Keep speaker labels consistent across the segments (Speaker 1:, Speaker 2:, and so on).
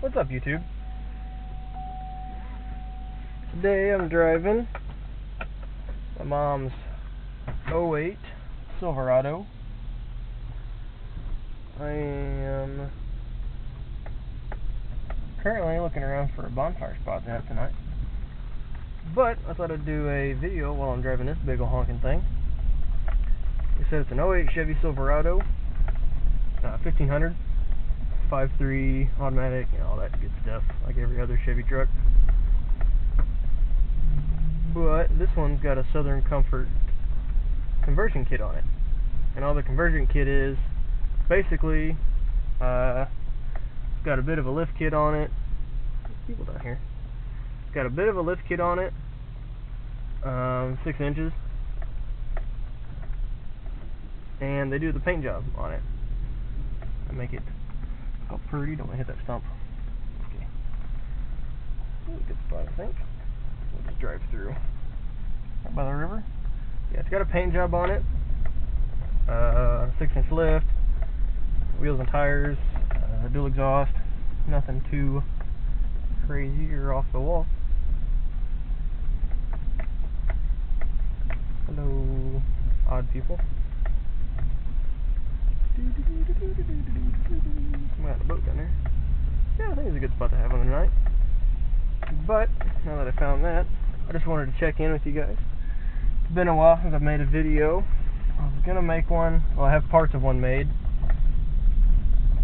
Speaker 1: What's up, YouTube? Today I'm driving my mom's '08 Silverado. I am currently looking around for a bonfire spot to have tonight, but I thought I'd do a video while I'm driving this big ol' honking thing. They said it's an '08 Chevy Silverado, 1500, 5.3 automatic, and all that good stuff, like every other Chevy truck. But this one's got a Southern Comfort conversion kit on it, and all the conversion kit is basically it's got a bit of a lift kit on it. There's people down here. It's got a bit of a lift kit on it, 6 inches, and they do the paint job on it. I make it all pretty. Don't want to hit that stump. Okay, good spot, I think. We'll just drive through right by the river. Yeah, it's got a paint job on it, 6-inch lift, wheels and tires, dual exhaust, nothing too crazy or off the wall. Hello, odd people. I'm at the boat down there. Yeah, I think it's a good spot to have on the night. But now that I found that, I just wanted to check in with you guys. It's been a while since I've made a video. I was gonna make one. Well, I have parts of one made.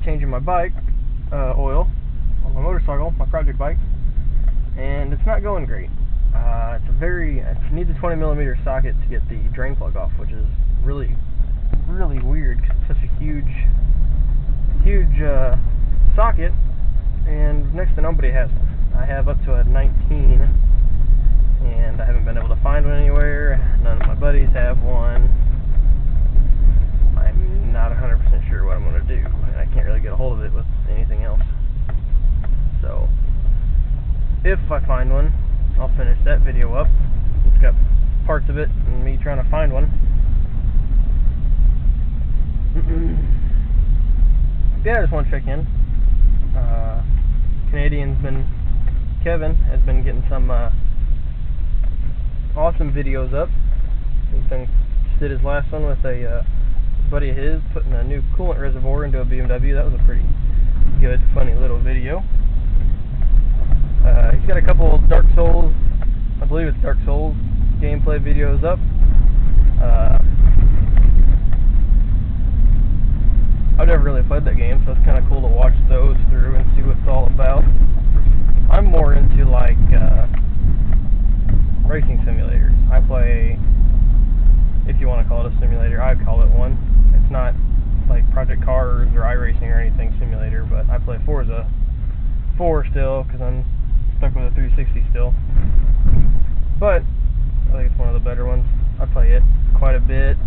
Speaker 1: Changing my bike oil on my motorcycle, my project bike, and it's not going great. It needs a 20mm socket to get the drain plug off, which is really weird. It's such a huge socket, and next to nobody has one. I have up to a 19, and I haven't been able to find one anywhere. None of my buddies have one. I'm not 100% sure what I'm going to do, and I can't really get a hold of it with anything else. So, if I find one, I'll finish that video up. It's got parts of it and me trying to find one. Yeah, I just want to check in. Kevin has been getting some awesome videos up. He did his last one with a buddy of his putting a new coolant reservoir into a BMW. That was a pretty good, funny little video. He's got a couple Dark Souls, I believe it's Dark Souls gameplay videos up. I've never really played that game, so it's kind of cool to watch those through and see what it's all about. I'm more into like racing simulators. I play, if you want to call it a simulator, I'd call it one. It's not like Project Cars or iRacing or anything simulator, but I play Forza 4 still because I'm stuck with a 360 still. But I think it's one of the better ones. I play it quite a bit.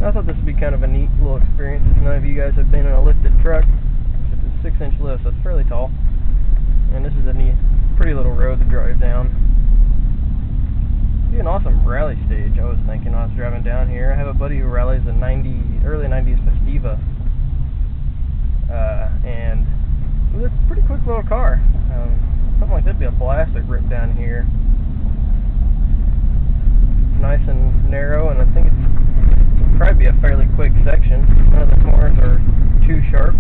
Speaker 1: I thought this would be kind of a neat little experience. If none of you guys have been in a lifted truck, it's a 6-inch lift, so it's fairly tall. And this is a neat, pretty little road to drive down. It'd be an awesome rally stage, I was thinking when I was driving down here. I have a buddy who rallies a early 90s Festiva. And it was a pretty quick little car. Something like that'd be a blast to rip down here. It's nice and narrow, and I think it's probably be a fairly quick section. None of the corners are too sharp.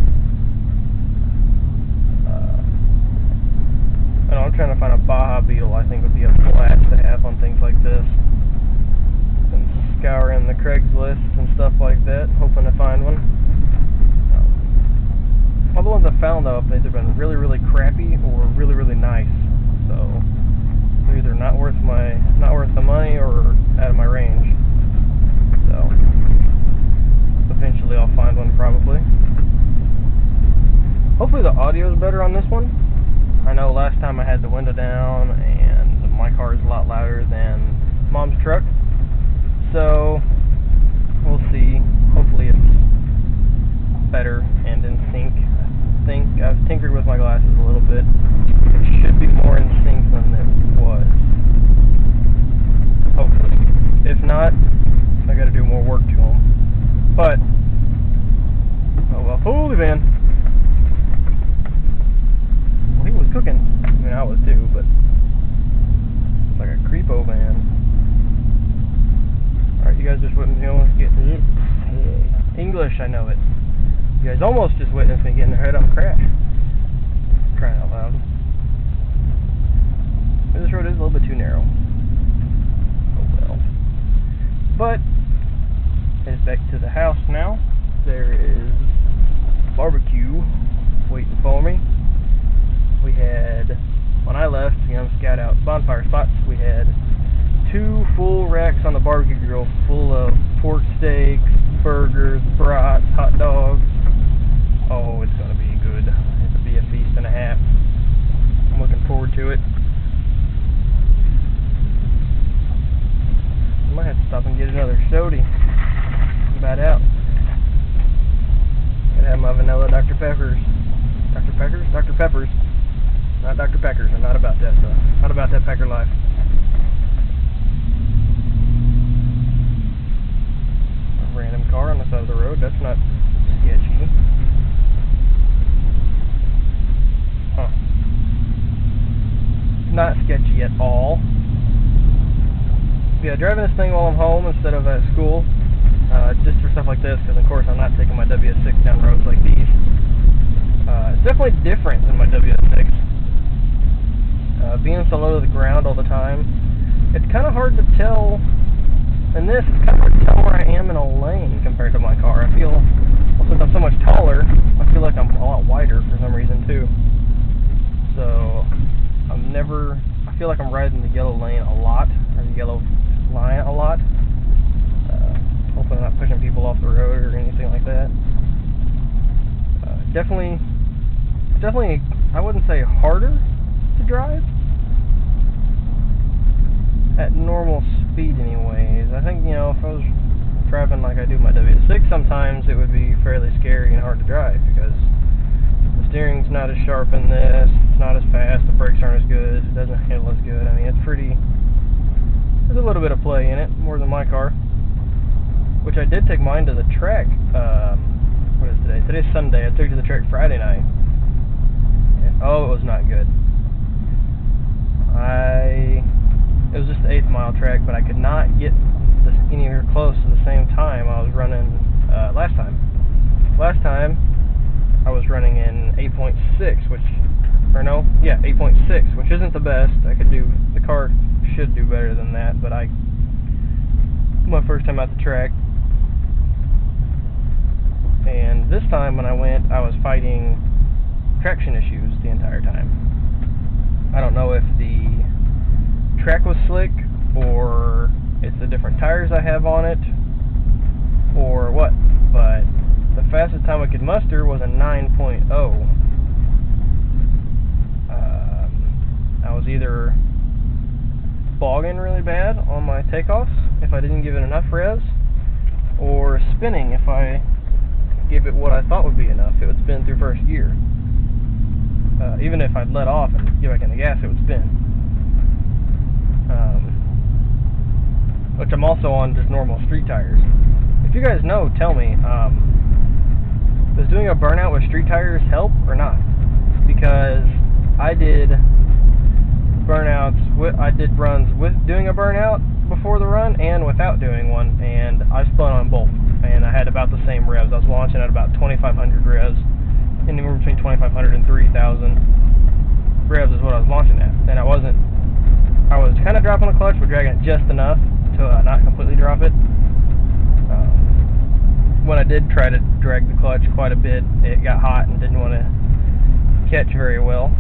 Speaker 1: I'm trying to find a Baja Beetle. I think would be a blast to have on things like this. And scouring the Craigslist and stuff like that, hoping to find one. All the ones I found though have either been really crappy or really nice. So they're either not worth the money or out of my range. So eventually I'll find one probably. Hopefully the audio is better on this one. I know last time I had the window down and my car is a lot louder than Mom's truck. So we'll see. Hopefully it's better and in sync. I think I've tinkered with my glasses a little bit. It should be more in sync than it was. Hopefully. If not, I gotta do more work to them. But makes me get in their head on crash. Crying out loud. This road is a little bit too narrow. Oh well. But headed back to the house now. There is barbecue waiting for me. We had, when I left, scout out bonfire spots, we had 2 full racks on the barbecue grill full of pork steaks, burgers, brats, hot dogs. Oh, it's going to be good. It'll be a feast and a half. I'm looking forward to it. I might have to stop and get another sody. I'm about out. Gotta have my vanilla Dr. Peppers. Dr. Peppers? Dr. Peppers. Not Dr. Peckers. I'm not about that stuff. Not about that Pecker life. A random car on the side of the road. That's not sketchy. Huh. Not sketchy at all. Yeah, driving this thing while I'm home instead of at school, just for stuff like this, because of course I'm not taking my WS6 down roads like these. It's definitely different than my WS6. Being so low to the ground all the time, it's kind of hard to tell. In this, it's kind of hard to tell where I am in a lane compared to my car. I feel, well, since I'm so much taller, I feel like I'm a lot wider for some reason too. So I feel like I'm riding the yellow lane a lot, or the yellow line a lot. Hopefully I'm not pushing people off the road or anything like that. Definitely, I wouldn't say harder to drive at normal speed anyways. I think, if I was driving like I do my WS6 sometimes, it would be fairly scary and hard to drive because the steering's not as sharp in this, it's not as fast, the brakes aren't as good, it doesn't handle as good. I mean, there's a little bit of play in it, more than my car. Which I did take mine to the track, what is today? Today's Sunday. I took it to the track Friday night. And, oh, it was not good. It was just the 8th mile track, but I could not get anywhere close to the same time I was running last time. Last time, I was running in 8.6, 8.6, which isn't the best. The car should do better than that, but my first time at the track. And this time when I went, I was fighting traction issues the entire time. I don't know if the track was slick, or it's the different tires I have on it, or what, but the fastest time I could muster was a 9.0. I was either bogging really bad on my takeoffs if I didn't give it enough revs, or spinning if I gave it what I thought would be enough. It would spin through first gear. Even if I'd let off and get back in the gas, it would spin. Which I'm also on just normal street tires. If you guys know, tell me, does doing a burnout with street tires help or not? Because I did runs with doing a burnout before the run and without doing one, and I spun on both, and I had about the same revs. I was launching at about 2,500 revs, anywhere between 2,500 and 3,000 revs is what I was launching at, and I was kind of dropping the clutch, but dragging it just enough to not completely drop it. When I did try to drag the clutch quite a bit, it got hot and didn't want to catch very well.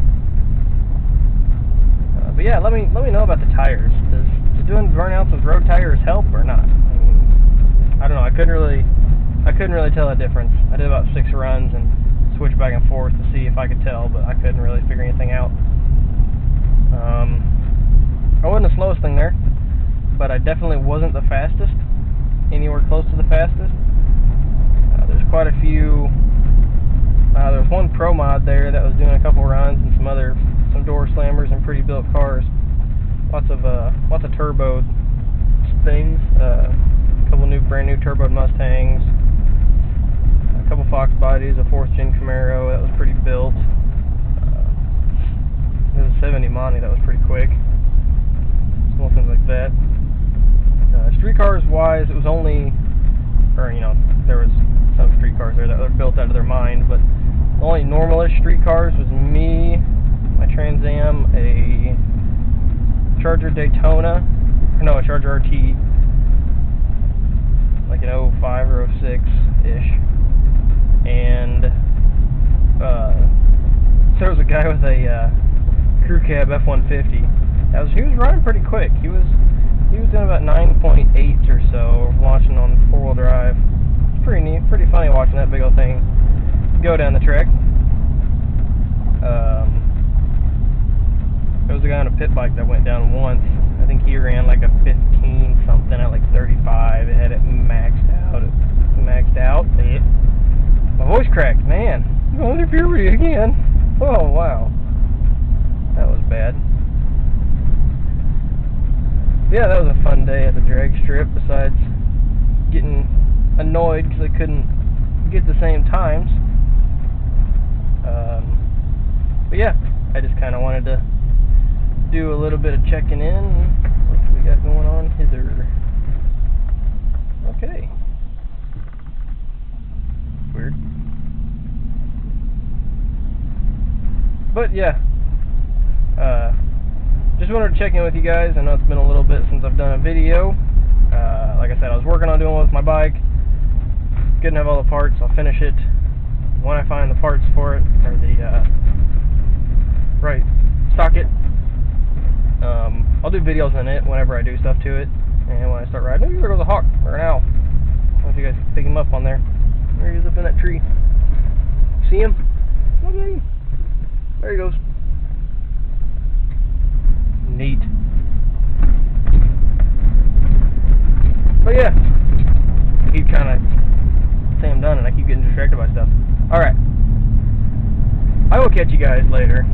Speaker 1: But yeah, let me know about the tires. Does doing burnouts with road tires help or not? I don't know. I couldn't really tell a difference. I did about 6 runs and switched back and forth to see if I could tell, but I couldn't really figure anything out. I wasn't the slowest thing there, but I definitely wasn't the fastest, anywhere close to the fastest. There's quite a few. There was one pro mod there that was doing a couple runs, and some door slammers and pretty built cars. Lots of turbo things. A couple brand new turbo Mustangs. A couple Fox bodies. A 4th gen Camaro that was pretty built. There was a 70 Monty that was pretty quick. Small things like that. Street cars wise, it was only, there was some street cars there that were built out of their mind, but The only normalish street cars was me, my Trans Am, a Charger Daytona, or no, a Charger RT, like an 05 or 06-ish, and so there was a guy with a crew cab F-150. He was running pretty quick. He was doing about 9.8 or so, launching on 4-wheel drive. It's pretty neat, pretty funny watching that big old thing go down the track. There was a guy on a pit bike that went down once. I think he ran like a 15 something at like 35. It had it maxed out. My voice cracked, man. I'm going through puberty again. Oh wow, that was bad. Yeah, that was a fun day at the drag strip, besides getting annoyed because I couldn't get the same times. But yeah, I just kind of wanted to do a little bit of checking in. What we got going on hither? Okay. Weird. But yeah, just wanted to check in with you guys. I know it's been a little bit since I've done a video. Like I said, I was working on doing it with my bike. Couldn't have all the parts. I'll finish it when I find the parts for it, or the right socket. I'll do videos on it whenever I do stuff to it, and when I start riding. Oh, there goes a hawk or an owl. I don't know if you guys can pick him up on there. There he is up in that tree. See him? Look at him. There he goes. Neat. But yeah, keep trying to say I'm done, and I keep getting distracted by stuff. Alright. I will catch you guys later.